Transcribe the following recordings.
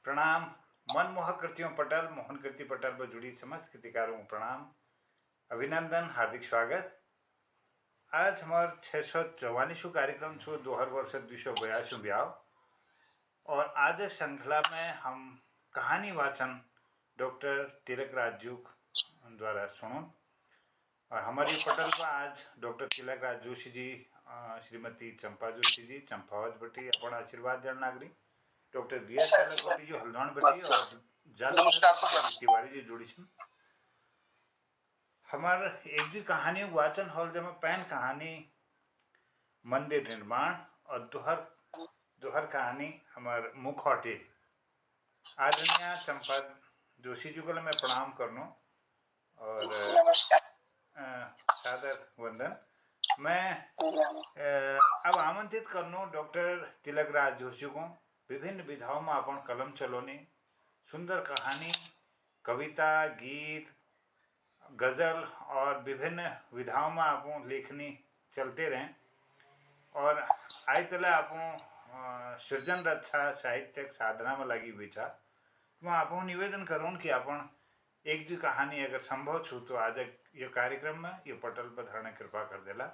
प्रणाम। मनमोहक कृतियों पटल मोहन कृति पटल पर जुड़ी समस्त कृतिकारों को प्रणाम, अभिनंदन, हार्दिक स्वागत। आज हमार 644 कार्यक्रम छो 2082 ब्याह और आज श्रृंखला में हम कहानी वाचन डॉक्टर तिलक राज जी द्वारा सुनो और हमारी पटल पर आज डॉक्टर तिलक राज जोशी जी, श्रीमती चंपा जोशी जी चंपावत बटी अपना आशीर्वाद देना नागरी, डॉक्टर बी एस चालक जी हल्द्वानी बटी और जालंधर तिवारी जी जुड़ी छन। हमार एक भी कहानी वाचन हॉल में पैन कहानी मंदिर निर्माण और दोहर कहानी हमार मुखौटे। आदरणीय चंपा जोशी जी को मैं प्रणाम करनो और सादर वंदन। मैं अब आमंत्रित करनो डॉक्टर तिलक राज जोशी को विभिन्न विधाओं में अपन कलम चलोने सुंदर कहानी, कविता, गीत, गज़ल और विभिन्न विधाओं में आप लेखनी चलते रहें और आई तले आप सृजन रक्षा साहित्यिक साधना में लगी विचार मैं आप निवेदन करूँ कि अपन एक भी कहानी अगर संभव छू तो आज ये कार्यक्रम में ये पटल पर धारण कृपा कर देला।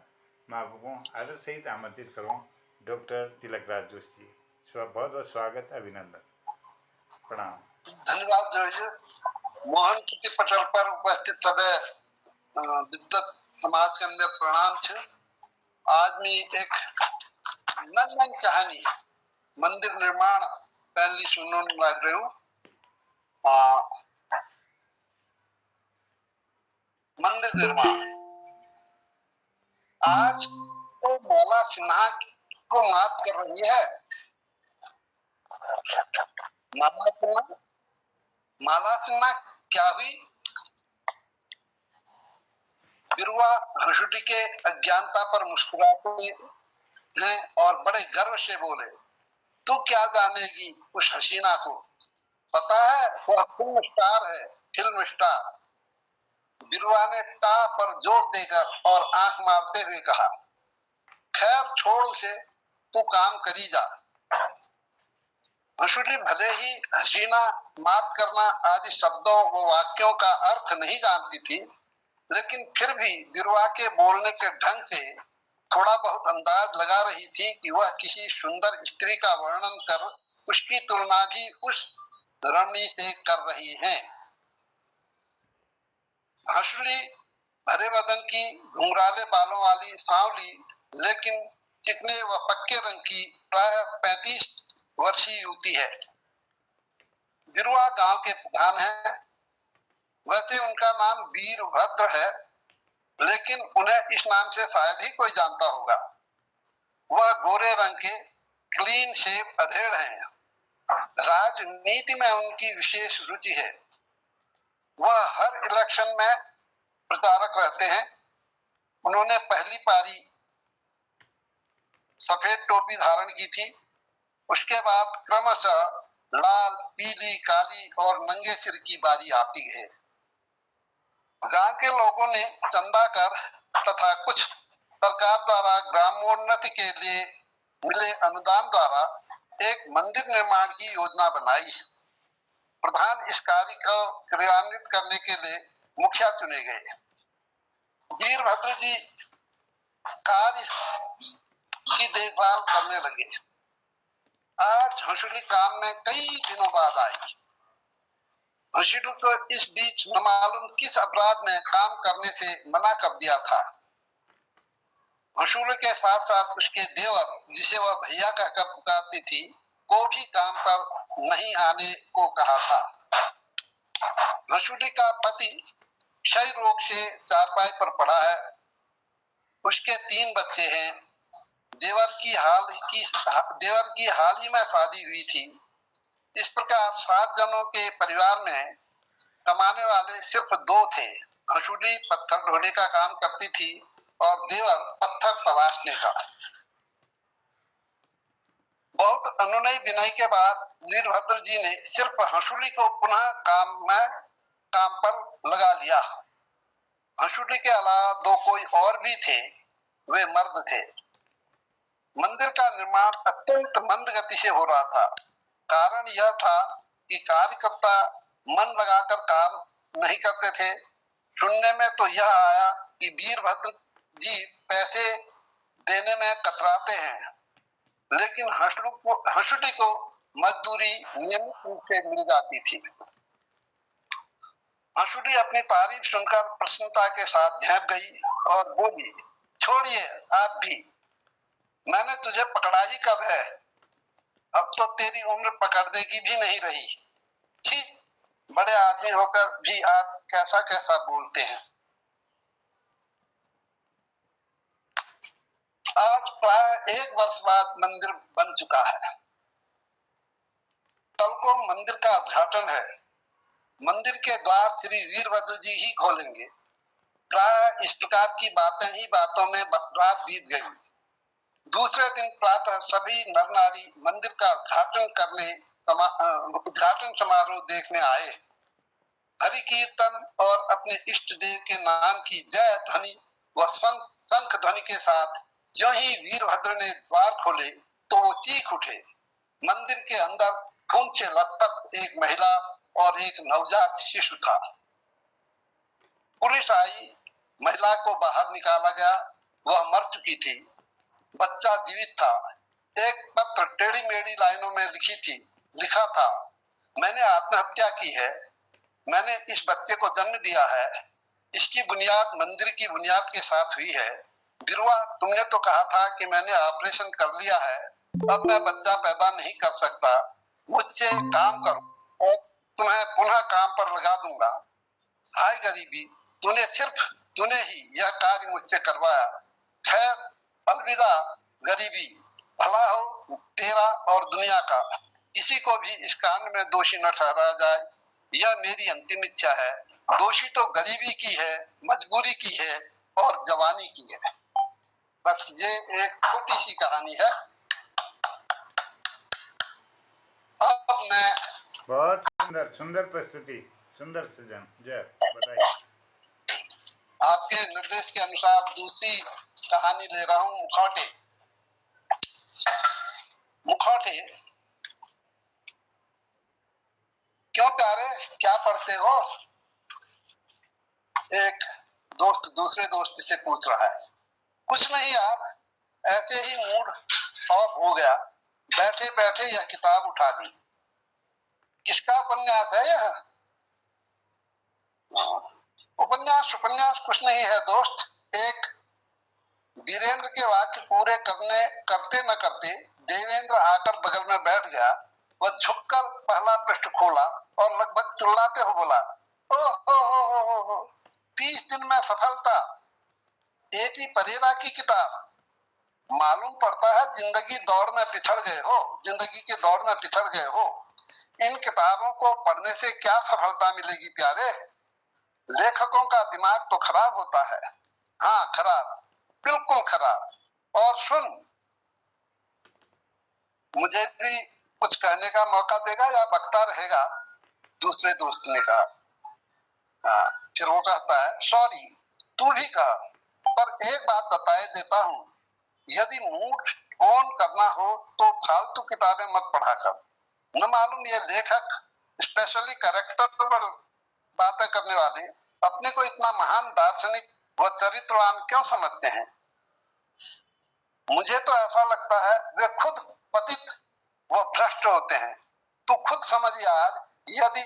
मैं आपको आदर सहित आमंत्रित करूँ डॉक्टर तिलक राज जोशी जी। बहुत बहुत स्वागत, अभिनंदन, प्रणाम। धन्यवाद जोशी। मोहन कृति पटल पर उपस्थित सभी विद्वत समाज के अंदर प्रणाम छे। आज मैं एक नन्ही कहानी मंदिर निर्माण पहली सुनने लग रही हूँ। मंदिर निर्माण आज तो माला सिन्हा को मात कर रही है। माला सिन्हा क्या हुई? बिरुआ हंसुटी के अज्ञानता पर मुस्कुराते हैं और बड़े गर्व से बोले, तू क्या जानेगी उस हसीना को, पता है वह फिल्म स्टार है, फिल्म स्टार। बिरुआ ने टा पर जोर देकर और आंख मारते हुए कहा, खैर छोड़ उसे, तू काम करी जा। हंसुटी भले ही हसीना, मात करना आदि शब्दों व वाक्यों का अर्थ नहीं जानती थी, लेकिन फिर भी बिरुआ के बोलने के ढंग से थोड़ा बहुत अंदाज लगा रही थी कि वह किसी सुंदर स्त्री का वर्णन कर उसकी तुलना भी उस रमणी से कर रही हैं। हंसुली भरे बदन की घुंघराले बालों वाली सांवली लेकिन चिकने व पक्के रंग की प्राय 35 वर्षीय युवती है। बिरुआ गांव के प्रधान है। वैसे उनका नाम वीरभद्र है, लेकिन उन्हें इस नाम से शायद ही कोई जानता होगा। वह गोरे रंग के क्लीन शेव अधेड़ हैं। राजनीति में उनकी विशेष रुचि है। वह हर इलेक्शन में प्रचारक रहते हैं। उन्होंने पहली पारी सफेद टोपी धारण की थी, उसके बाद क्रमशः लाल, पीली, काली और नंगे सिर की बारी आती है। गांव के लोगों ने चंदा कर तथा कुछ सरकार द्वारा ग्रामोन्नति के लिए मिले अनुदान द्वारा एक मंदिर निर्माण की योजना बनाई। प्रधान इस कार्य को क्रियान्वित करने के लिए मुखिया चुने गए। वीरभद्र जी कार्य की देखभाल करने लगे। आज हंसुली काम में कई दिनों बाद आई। हंसुली को इस बीच न मालूम किस अपराध ने काम करने से मना कर दिया था। हंसुली के साथ साथ उसके देवर, जिसे वह भैया कहकर पुकारती थी, को भी काम पर नहीं आने को कहा था। हंसुली का पति क्षय रोग से चारपाई पर पड़ा है। उसके 3 बच्चे हैं। देवर की हाल ही में शादी हुई थी। इस प्रकार 7 जनों के परिवार में कमाने वाले सिर्फ 2 थे। हंसुली पत्थर ढोने का काम करती थी और देवर पत्थर तराशने का। बहुत अनुनय विनय के बाद वीरभद्र जी ने सिर्फ हंसुली को पुनः काम पर लगा लिया। हंसुली के अलावा 2 कोई और भी थे, वे मर्द थे। मंदिर का निर्माण अत्यंत मंद गति से हो रहा था। कारण यह था कि कार्यकर्ता मन लगाकर काम नहीं करते थे। सुनने में तो यह आया कि वीरभद्र जी पैसे देने में कतराते हैं, लेकिन हंसुटी को मजदूरी नियमित रूप से मिल जाती थी। हंसुटी अपनी तारीफ सुनकर प्रसन्नता के साथ झेप गई और बोली, छोड़िए आप भी, मैंने तुझे पकड़ा ही कब है, अब तो तेरी उम्र पकड़ने की भी नहीं रही। छी, बड़े आदमी होकर भी आप कैसा कैसा बोलते हैं। आज प्राय 1 वर्ष बाद मंदिर बन चुका है। कल को मंदिर का उद्घाटन है। मंदिर के द्वार श्री वीरभद्र जी ही खोलेंगे। प्राय इस प्रकार की बातें ही बातों में रात बीत गई। दूसरे दिन प्रातः सभी नर नारी मंदिर का उद्घाटन समारोह देखने आए। हरि कीर्तन और अपने इष्ट देव के नाम की जय ध्वनि व शंख ध्वनि के साथ जो ही वीरभद्र ने द्वार खोले तो वो चीख उठे। मंदिर के अंदर खून से लथपथ एक महिला और एक नवजात शिशु था। पुलिस आई, महिला को बाहर निकाला गया, वह मर चुकी थी। बच्चा जीवित था। एक पत्र टेढ़ी मेढ़ी लाइनों में लिखा था, मैंने आत्महत्या की है, मैंने इस बच्चे को जन्म दिया है, इसकी बुनियाद मंदिर की बुनियाद के साथ हुई है। बिरुआ, तुमने तो कहा था कि मैंने ऑपरेशन कर लिया है, अब मैं बच्चा पैदा नहीं कर सकता, मुझसे काम करो और तुम्हें पुनः काम पर लगा दूंगा। हाय गरीबी, तूने ही यह कार्य मुझसे करवाया। खैर, अलविदा गरीबी, भला हो तेरा और दुनिया का। किसी को भी इस कांड में दोषी न ठहराया जाए, यह मेरी अंतिम इच्छा है। दोषी तो गरीबी की है, मजबूरी की है और जवानी की है। बस ये एक छोटी सी कहानी है। अब मैं बहुत सुंदर प्रस्तुति, सुंदर सृजन। जय, बताइए। आपके निर्देश के अनुसार दूसरी कहानी ले रहा हूं, मुखौटे। मुखौटे, क्यों प्यारे, क्या पढ़ते हो? एक दोस्त दूसरे दोस्त से पूछ रहा है। कुछ नहीं यार, ऐसे ही मूड ऑफ हो गया, बैठे बैठे यह किताब उठा ली। किसका उपन्यास है यह? उपन्यास कुछ नहीं है दोस्त। एक वीरेंद्र के वाक्य पूरे करते न करते देवेंद्र आकर बगल में बैठ गया। वह झुककर पहला पृष्ठ खोला और लगभग चिल्लाते हो बोला, ओ हो 30 दिन में सफलता, एपी परेरा की किताब। मालूम पड़ता है जिंदगी की दौड़ में पिछड़ गए हो। इन किताबों को पढ़ने से क्या सफलता मिलेगी प्यारे? लेखकों का दिमाग तो खराब होता है। हाँ, खराब, बिल्कुल खराब। और सुन, मुझे भी कुछ कहने का मौका देगा या बकता रहेगा? दूसरे दोस्त ने कहा। हाँ, फिर वो कहता है, सॉरी, तू भी कहा, पर एक बात बताए देता हूँ, यदि मूड ऑन करना हो तो फालतू किताबें मत पढ़ा कर। न मालूम ये लेखक स्पेशली कैरेक्टर पर बातें करने वाले अपने को इतना महान दार्शनिक व चरित्रवान क्यों समझते हैं? मुझे तो ऐसा लगता है वे खुद पतित व भ्रष्ट होते हैं। तू खुद समझ यार, यदि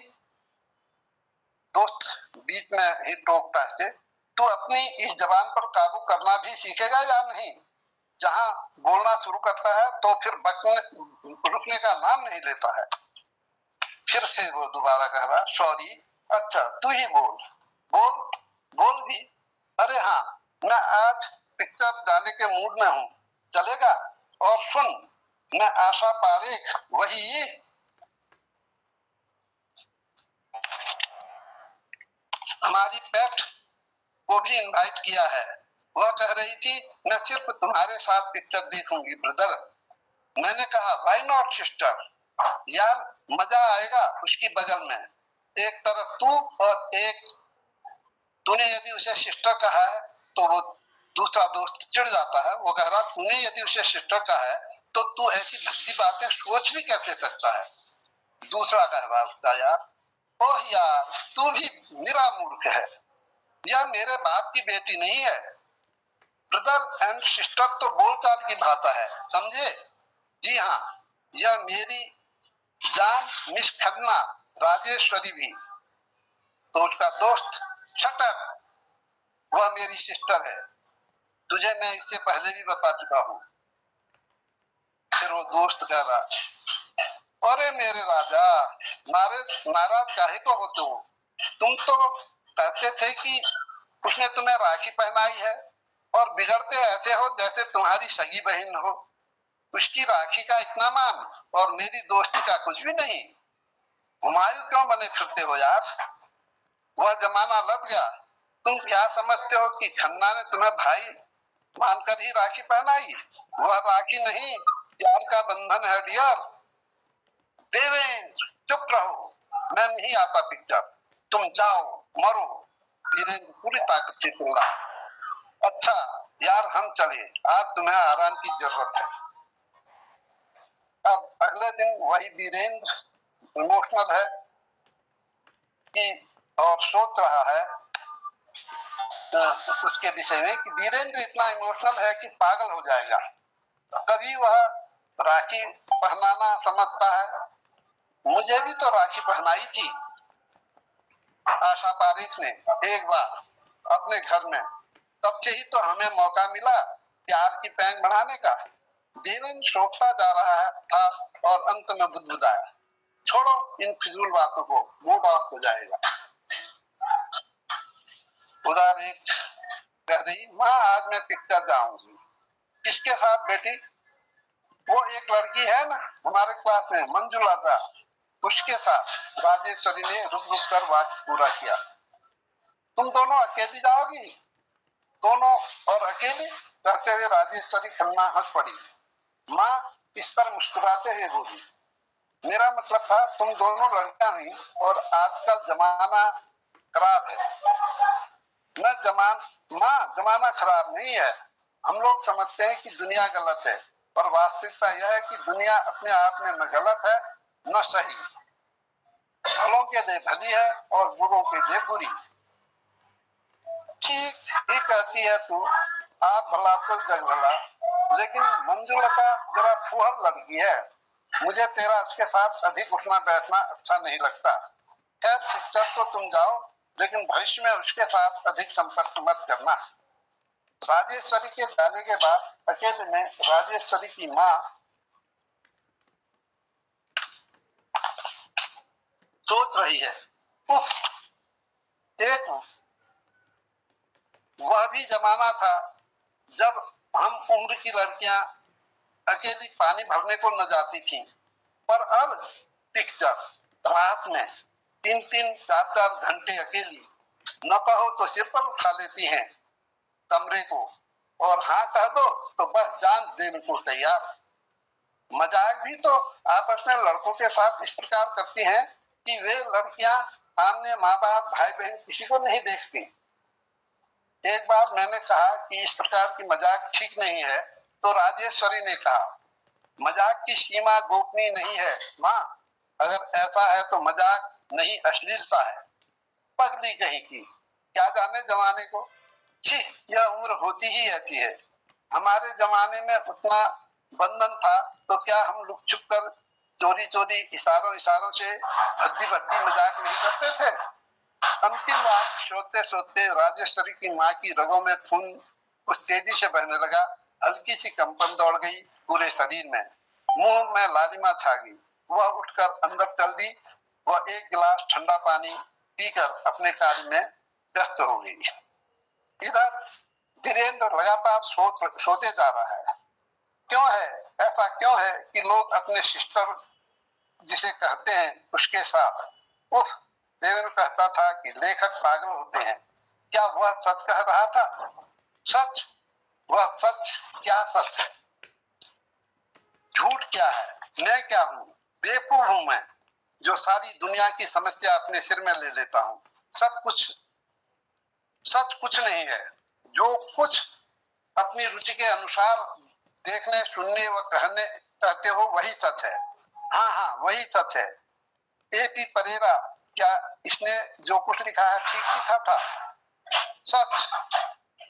दोस्त बीच में ही टोकता है, तू अपनी इस जबान पर काबू करना भी सीखेगा या नहीं? जहां बोलना शुरू करता है तो फिर रुकने का नाम नहीं लेता है। फिर से वो दोबारा कह रहा, सॉरी, अच्छा तू ही बोल भी। अरे हाँ, मैं आज पिक्चर जाने के मूड में हूँ, चलेगा? और सुन, मैं आशा पारेख, वही हमारी पेट को भी इनवाइट किया है। वह कह रही थी, मैं सिर्फ तुम्हारे साथ पिक्चर देखूंगी ब्रदर। मैंने कहा, व्हाई नॉट सिस्टर, यार मजा आएगा उसकी बगल में। एक तरफ तू और एक, तूने यदि उसे सिस्टर कहा है तो वो दूसरा दोस्त चिढ़ जाता है। वो कह रहा, तूने यदि उसे सिस्टर कहा है तो तू ऐसी भद्दी बातें सोच भी कैसे सकता है? दूसरा कह रहा उसका यार, ओह यार तू भी निरा मूर्ख है, यह मेरे बाप की बेटी नहीं है। ब्रदर एंड सिस्टर तो बोलचाल की भाषा है, समझे? जी हाँ, यह मेरी जान मिस खन्ना राजेश्वरी भी। तो उसका दोस्त, शट अप, वह मेरी सिस्टर है, तुझे मैं इससे पहले भी बता चुका हूँ। फिर वो दोस्त कह रहा, अरे मेरे राजा, नाराज काहे को होते हो? तुम तो कहते थे कि उसने तुम्हें राखी पहनाई है और बिगड़ते ऐसे हो जैसे तुम्हारी सगी बहन हो। उसकी राखी का इतना मान और मेरी दोस्ती का कुछ भी नहीं। हुमायूं क्यों बने फिरते हो यार? वह जमाना लग गया। तुम क्या समझते हो कि खन्ना ने तुम्हें भाई मानकर ही राखी पहनाई? वह राखी नहीं, प्यार का बंधन है डियर। देवेंद्र चुप रहो, मैं नहीं आता पिक्चर, तुम जाओ मरो। वीरेंद्र पूरी ताकत से चिल्ला, अच्छा यार हम चले, आज तुम्हें आराम की जरूरत है। अब अगले दिन वही वीरेंद्र इमोशनल है कि और सोच रहा है उसके विषय में कि वीरेंद्र इतना इमोशनल है कि पागल हो जाएगा। कभी वह राखी पहनाना समझता है, मुझे भी तो राखी पहनाई थी आशा पारिक ने एक बार अपने घर में, तब से ही तो हमें मौका मिला प्यार की पैंग बढ़ाने का। देवेंद्र सोचता जा रहा था और अंत में बुदबुदाया, छोड़ो इन फिजूल बातों को, मूड ऑफ हो जाएगा। उधर एक कह रही, माँ आज मैं पिक्चर जाऊंगी। किसके साथ बेटी? वो एक लड़की है ना हमारे क्लास में, मंजुला का, उसके साथ। राजेश्वरी ने रुक रुक कर वाक्य पूरा किया। तुम दोनों अकेली जाओगी? दोनों और अकेली? कहते हुए राजेश्वरी खन्ना हंस पड़ी। माँ इस पर मुस्कुराते हुए बोली, मेरा मतलब था तुम दोनों लड़कियां हुई और आजकल जमाना खराब है। न जमाना खराब नहीं है, हम लोग समझते हैं कि दुनिया गलत है, पर वास्तविकता यह है कि दुनिया अपने आप में न गलत है न सही। भलों के लिए भली है और बुरों के लिए बुरी। ठीक ही कहती है तू, आप भला तो जग भला, लेकिन मंजुलता जरा फुहर लड़की है, मुझे तेरा उसके साथ अधिक उठना बैठना अच्छा नहीं लगता। खैर पिक्चर तो तुम जाओ, लेकिन भविष्य में उसके साथ अधिक संपर्क मत करना। राजेश्वरी के जाने के बाद अकेले में राजेश्वरी की माँ सोच रही है, उफ, एक वह भी जमाना था जब हम उम्र की लड़कियां अकेली पानी भरने को न जाती थी, पर अब पिक्चर रात में 3-3 4-4 घंटे अकेली, न कहो तो सिर पर उठा लेती हैं कमरे को, और हाँ कह दो तो बस जान देने को तैयार। मजाक भी तो आपस में लड़कों के साथ इस प्रकार करती हैं कि वे लड़कियां सामने माँ बाप भाई बहन किसी को नहीं देखती। एक बार मैंने कहा कि इस प्रकार की मजाक ठीक नहीं है, तो राजेश्वरी ने कहा, मजाक की सीमा गोपनीय नहीं है माँ, अगर ऐसा है तो मजाक नहीं अश्लीलता है। पगली कहीं की, क्या जाने जमाने को। छी, यह उम्र होती ही ऐसी है। हमारे जमाने में उतना बंधन था तो क्या हम लुक छुप कर चोरी चोरी इशारों से भद्दी भद्दी मजाक नहीं करते थे? अंतिम बात सोते सोते राजेश्वरी की माँ की रगों में खून कुछ तेजी से बहने लगा, हल्की सी कंपन दौड़ गई पूरे शरीर में, मुंह में लालिमा छा गई। वह उठकर अंदर चल दी। वह एक गिलास ठंडा पानी पीकर अपने कार्य में व्यस्त हो गई। इधर वीरेंद्र लगातार सोते जा रहा है, क्यों है ऐसा, क्यों है कि लोग अपने सिस्टर जिसे कहते हैं उसके साथ, उफ, देवेंद्र कहता था कि लेखक पागल होते हैं। क्या वह सच कह रहा था? सच? वह सच? क्या सच है? झूठ क्या है? मैं क्या हूँ? बेवकूफ हूं मैं, जो सारी दुनिया की समस्या अपने सिर में ले लेता हूँ। सब कुछ सच कुछ नहीं है। जो कुछ अपनी रुचि के अनुसार देखने सुनने व कहते हो वही सच है। हाँ हाँ वही सच है। एपी परेरा, क्या इसने जो कुछ लिखा है ठीक लिखा था? सच,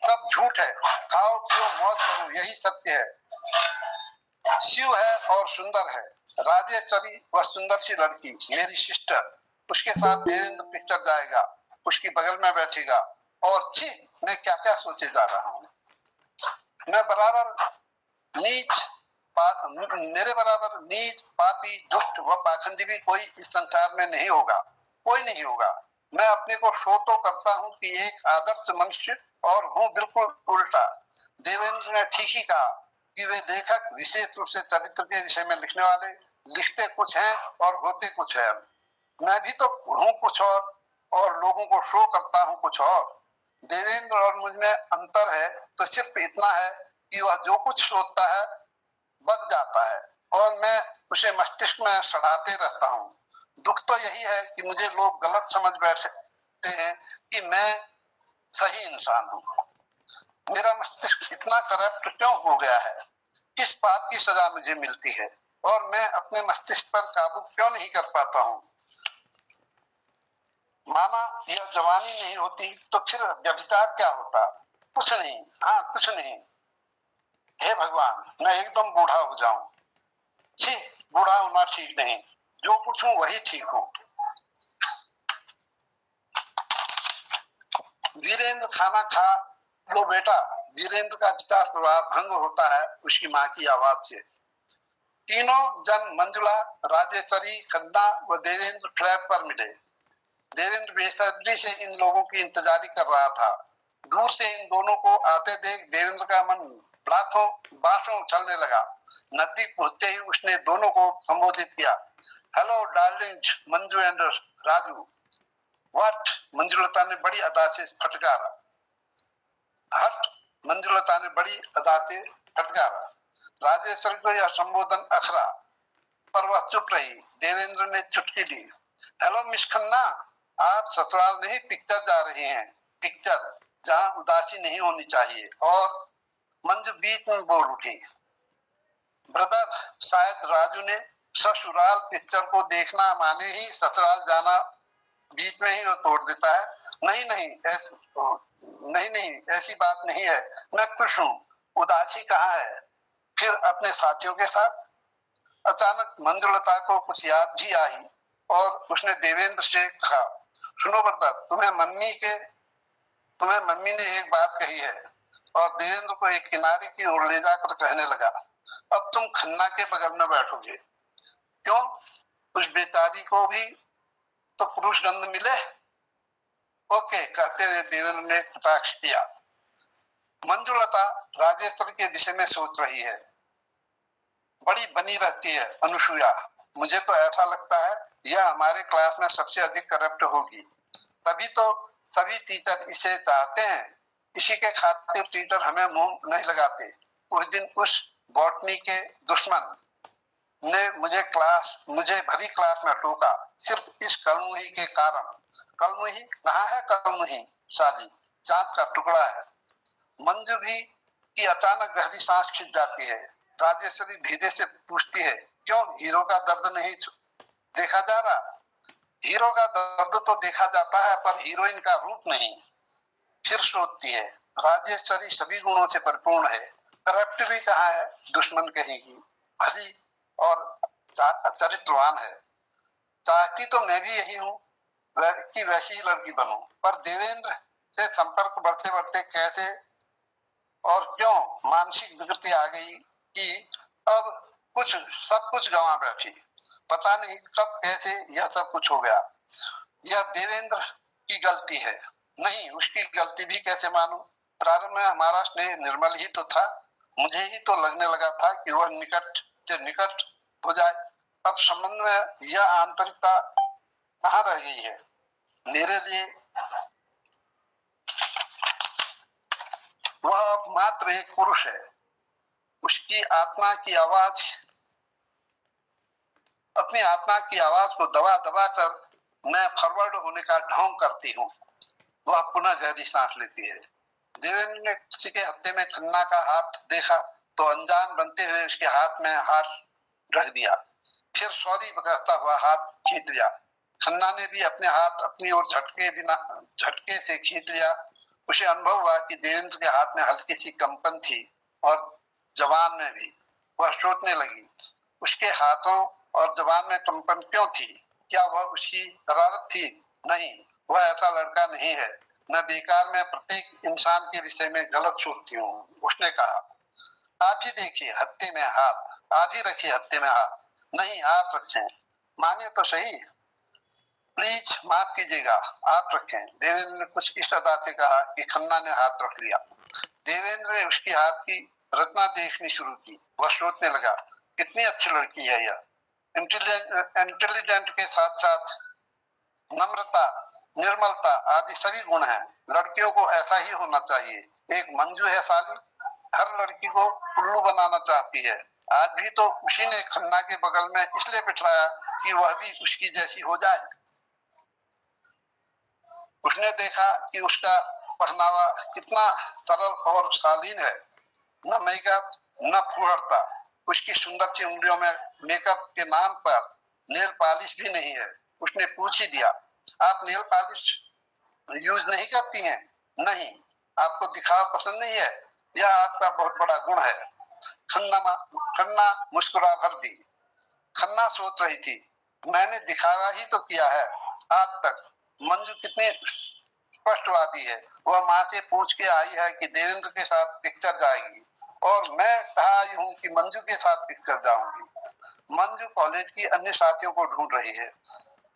सब झूठ है। खाओ पियो मौज करो, यही सत्य है। शिव है और सुंदर है। राजेश्वरी वह सुंदर सी लड़की, मेरी सिस्टर, उसके साथ देवेंद्र पिक्चर जाएगा, उसकी बगल में बैठेगा, और छी, मैं क्या क्या सोचे जा रहा हूँ। मैं बराबर नीच, मेरे बराबर नीच, पापी, दुष्ट व पाखंडी भी कोई इस संसार में नहीं होगा, कोई नहीं होगा। मैं अपने को शो तो करता हूँ कि एक आदर्श मनुष्य, और हूँ बिल्कुल उल्टा। देवेंद्र ने ठीक ही कहा कि वे लेखक विशेष रूप से चरित्र के विषय में लिखने वाले लिखते कुछ हैं और होते कुछ है। मैं भी तो हूँ कुछ और लोगों को शो करता हूँ कुछ और। देवेंद्र और मुझ में अंतर है तो सिर्फ इतना है कि वह जो कुछ सोचता है बक जाता है और मैं उसे मस्तिष्क में सड़ाते रहता हूँ। दुख तो यही है कि मुझे लोग गलत समझ बैठते हैं कि मैं सही इंसान हूँ। मेरा मस्तिष्क इतना करप्ट क्यों हो गया है? किस पाप की सजा मुझे मिलती है और मैं अपने मस्तिष्क पर काबू क्यों नहीं कर पाता हूँ? माना यह जवानी नहीं होती तो फिर व्यभिचार क्या होता? कुछ नहीं, हाँ कुछ नहीं। हे भगवान, मैं एकदम बूढ़ा हो जाऊं। जी, बूढ़ा होना ठीक नहीं, जो कुछ हूं वही ठीक हूं। वीरेंद्र खाना खा लो बेटा। वीरेंद्र का विचार प्रवाह भंग होता है उसकी माँ की आवाज से। तीनों जन मंजुला, राजेश्वरी, खन्ना व देवेंद्र फ्लैट पर मिले। देवेंद्र बेसब्री से इन लोगों की इंतजारी कर रहा था। दूर से इन दोनों को आते देख देवेंद्र का मन लाखों बाशों उछलने लगा। नजदीक पहुंचते ही उसने दोनों को संबोधित किया। Hello darling Manju and Raju. What? Manjulata ने बड़ी अदा से फटकारा। हट, मंजुलता ने बड़ी अदा से फटकारा। राजेश्वरी को यह संबोधन अखरा, पर वह चुप रही। देवेंद्र ने चुटकी ली। हेलो मिस खन्ना, आप ससुराल नहीं पिक्चर जा रहे हैं। पिक्चर जहां उदासी नहीं होनी चाहिए। और मंजू बीच में बोल उठी। ब्रदर, शायद राजू ने ससुराल पिक्चर को देखना माने ही ससुराल जाना, बीच में ही वो तोड़ देता है। नहीं नहीं, ऐसी बात नहीं है। मैं खुश हूँ। उदासी कहाँ है? फिर अपने साथियों के साथ। अचानक मंजुलता को कुछ याद भी आई और उसने देवेंद्र से कहा, सुनो ब्रदर, तुम्हें मम्मी ने एक बात कही है। और देवेंद्र को एक किनारे की ओर ले जाकर कहने लगा, अब तुम खन्ना के बगल में बैठोगे। क्यों? उस बेचारी को भी तो पुरुष गंध मिले। ओके, कहते हुए देवेंद्र ने कटाक्ष किया। मंजुलता राजेश्वर के विषय में सोच रही है। बड़ी बनी रहती है अनुसुया। मुझे तो ऐसा लगता है यह हमारे क्लास में सबसे अधिक करप्ट होगी। तभी तो सभी टीचर इसे चाहते हैं। इसी के खातिर टीचर हमें मुंह नहीं लगाते। उस दिन उस बॉटनी के दुश्मन ने मुझे भरी क्लास में टोका, सिर्फ इस कलमुही के कारण। कलमुही कहाँ है? कलमुही साली चांद का टुकड़ा है। मंजू भी की अचानक गहरी सांस खिंच जाती है। राजेश्वरी धीरे से पूछती है, क्यों हीरो का दर्द नहीं देखा जा रहा? हीरो का दर्द तो देखा जाता है पर हीरोइन का रूप नहीं। फिर सोचती है, राजेश्वरी सभी गुणों से परिपूर्ण है, करप्ट भी कहाँ है? दुश्मन कहेगी, भली और चरित्रवान है। चाहती तो मैं भी यही हूँ कि वैसी ही लड़की बनूं, पर देवेंद्र से संपर्क बढ़ते बढ़ते कैसे और क्यों मानसिक विकृति आ गई कि अब सब कुछ गंवा बैठी। पता नहीं कब कैसे यह सब कुछ हो गया। यह देवेंद्र की गलती है। नहीं, उसकी गलती भी कैसे मानूं? प्रारंभ में हमारा स्नेह निर्मल ही तो था। मुझे ही तो लगने लगा था कि वह निकट से निकट हो जाए। अब संबंध में यह आंतरिकता कहाँ रह गई है? मेरे लिए वह अब मात्र एक पुरुष है। उसकी आत्मा की आवाज, अपनी आत्मा की आवाज को दबा दबा कर मैं फॉरवर्ड होने का ढोंग करती हूँ। वह पुनः गहरी सांस लेती है। देवेंद्र ने किसी के हत्थे में खन्ना का हाथ देखा तो अनजान बनते हुए उसके हाथ में हाथ रख दिया। फिर सॉरी कहता हुआ हाथ खींच लिया। खन्ना ने भी अपने हाथ अपनी ओर झटके से खींच लिया। उसे अनुभव हुआ कि देवेंद्र के हाथ में हल्की सी कंपन थी और जबान में भी। वह सोचने लगी, उसके हाथों और जबान में कंपन क्यों थी? क्या वह उसकी शरारत थी? नहीं, वह ऐसा लड़का नहीं है। मैं बेकार में प्रत्येक इंसान के विषय में गलत सोचती हूँ, उसने कहा। आप ही देखिए हत्थे में हाथ, आप ही रखिए हत्थे में हाथ। नहीं, आप रखें, मानिए तो सही। प्लीज माफ कीजिएगा, आप रखें, देवेंद्र ने कुछ इस अदा से कहा कि खन्ना ने हाथ रख लिया। देवेंद्र ने उसकी हाथ की रचना देखनी शुरू की। वह सोचने लगा, कितनी अच्छी लड़की है यह। इंटेलिजेंट के साथ साथ नम्रता, निर्मलता आदि सभी गुण हैं। लड़कियों को ऐसा ही होना चाहिए। एक मंजू है साली, हर लड़की को उल्लू बनाना चाहती है। आज भी तो उसी ने खन्ना के बगल में इसलिए बिठाया कि वह भी उसकी जैसी हो जाए। उसने देखा कि उसका पहनावा कितना सरल और शालीन है, न मेकअप न फुहड़ता। उसकी सुंदर सी उंगलियों में मेकअप के नाम पर नेल पॉलिश भी नहीं है। उसने पूछ ही दिया, आप नेल पॉलिश यूज नहीं करती हैं? नहीं, आपको दिखावा पसंद नहीं है, यह आपका बहुत बड़ा गुण है। खन्ना मुस्कुरा भर दी। खन्ना सोच रही थी, मैंने दिखावा ही तो किया है आज तक। मंजू कितनी स्पष्टवादी है। वह माँ से पूछ के आई है कि देवेंद्र के साथ पिक्चर जाएगी और मैं कहा आई हूँ कि मंजू के साथ पिक्चर जाऊंगी। मंजू कॉलेज की अन्य साथियों को ढूंढ रही है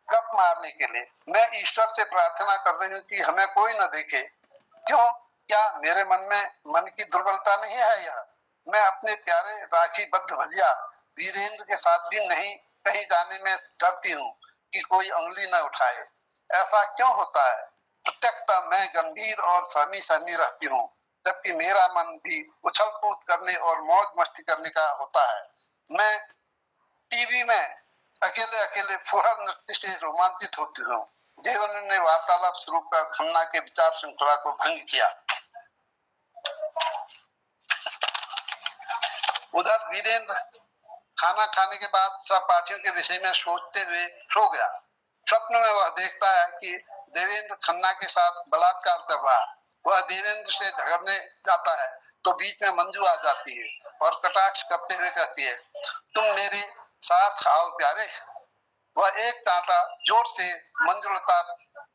गप मारने के लिए। मैं ईश्वर से प्रार्थना कर रही हूँ कि हमें कोई न देखे। क्यों? क्या मेरे मन की दुर्बलता नहीं है यह? मैं अपने प्यारे राखी बद्ध भैया वीरेंद्र के साथ भी नहीं कहीं जाने में डरती हूँ कि कोई उंगली न उठाए। ऐसा क्यों होता है? प्रत्यक्षता मैं गंभीर और सहमी सहमी रहती हूँ, जबकि मेरा मन भी उछल कूद करने और मौज मस्ती करने का होता है। मैं टीवी में अकेले अकेले फुहर नृत्य से रोमांचित होती हूँ। देवेंद्र ने वार्तालाप शुरू कर खन्ना के विचार श्रृंखला को भंग किया। उधर वीरेंद्र खाना खाने के बाद सहपाठियों के विषय में सोचते हुए सो गया। स्वप्न में वह देखता है कि देवेंद्र खन्ना के साथ बलात्कार कर रहा है। वह देवेंद्र से झगड़ने जाता है तो बीच में मंजू आ जाती है और कटाक्ष करते हुए कहती है, तुम मेरे साथ आओ प्यारे। वह एक चांटा जोर से मंजुलता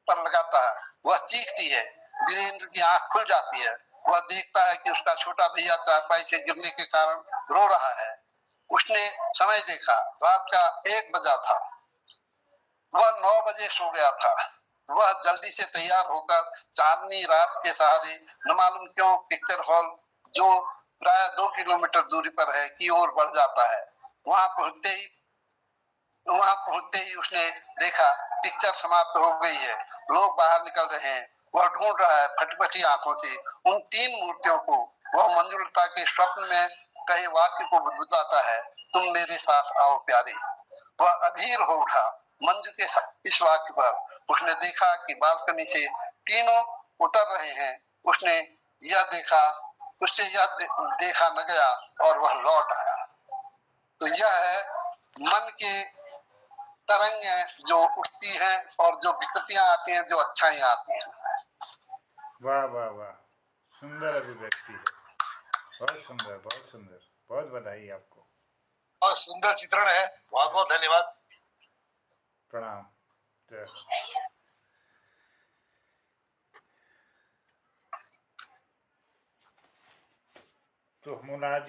पर लगाता है। वह चीखती है। वीरेंद्र की आंख खुल जाती है। वह देखता है कि उसका छोटा भैया चारपाई से गिरने के कारण रो रहा है। उसने समय देखा, रात का 1 बजा था। वह 9 बजे सो गया था। वह जल्दी से तैयार होकर चांदनी रात के सहारे न मालूम क्यों पिक्चर हॉल, जो प्राय 2 किलोमीटर दूरी पर है, की ओर बढ़ जाता है। वहां पहुंचते ही उसने देखा पिक्चर समाप्त हो गई है। लोग बाहर निकल रहे हैं। वह ढूंढ रहा है फटफटी आंखों से उन 3 मूर्तियों को। वह मंजुलता के स्वप्न में कहे वाक्य को बुदबुदाता है, तुम मेरे साथ आओ प्यारे। वह अधीर हो उठा मंजू के इस वाक्य पर। उसने देखा कि बालकनी से तीनों उतर रहे हैं। उसने यह देखा, उससे देखा न गया और वह लौट आया। तो यह है मन के तरंगें जो उठती हैं और जो विकृतियां आती हैं, जो अच्छाई आती हैं। वाह वाह वाह, सुंदर अभिव्यक्ति है। बहुत सुंदर, बहुत सुंदर, बहुत बधाई आपको। बहुत सुंदर चित्रण है, बहुत बहुत धन्यवाद। प्रणाम। जय हो। तो हम आज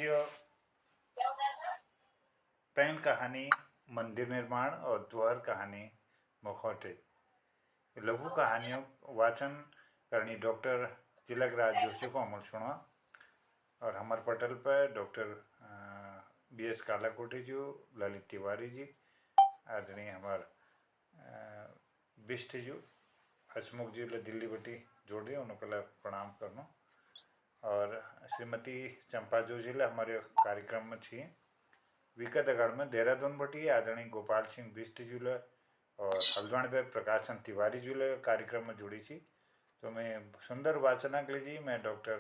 पैन कहानी मंदिर निर्माण और द्वार कहानी मुखौटे लघु कहानियों वाचन करनी डॉक्टर तिलक राज जोशी को अमल सुना और हमारे पटल पर डॉक्टर BS कालाकोटी जी, ललित तिवारी जी, आदरणीय हमार बिष्ट जी, हसमुख जी दिल्ली बटी जोड़े उनके प्रणाम करना और श्रीमती चंपा जो जी हमारे कार्यक्रम में थी विकत अगड़ में देहरादून बटी आदरणीय गोपाल सिंह बिष्ट जी और हल्द्वानी में प्रकाशन तिवारी जी कार्यक्रम में जुड़ी थी। तो मैं सुंदर वाचना के लिए मैं डॉक्टर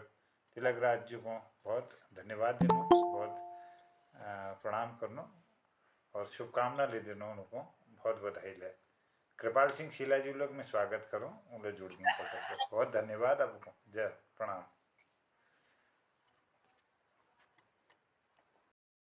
तिलक राज जी को बहुत धन्यवाद देना, बहुत प्रणाम करना और शुभकामना ले देना, उनको बहुत बधाई ले। कृपाल सिंह शीला जी लोग मैं स्वागत करूं उन जुड़ गए बहुत धन्यवाद आपको जय प्रणाम।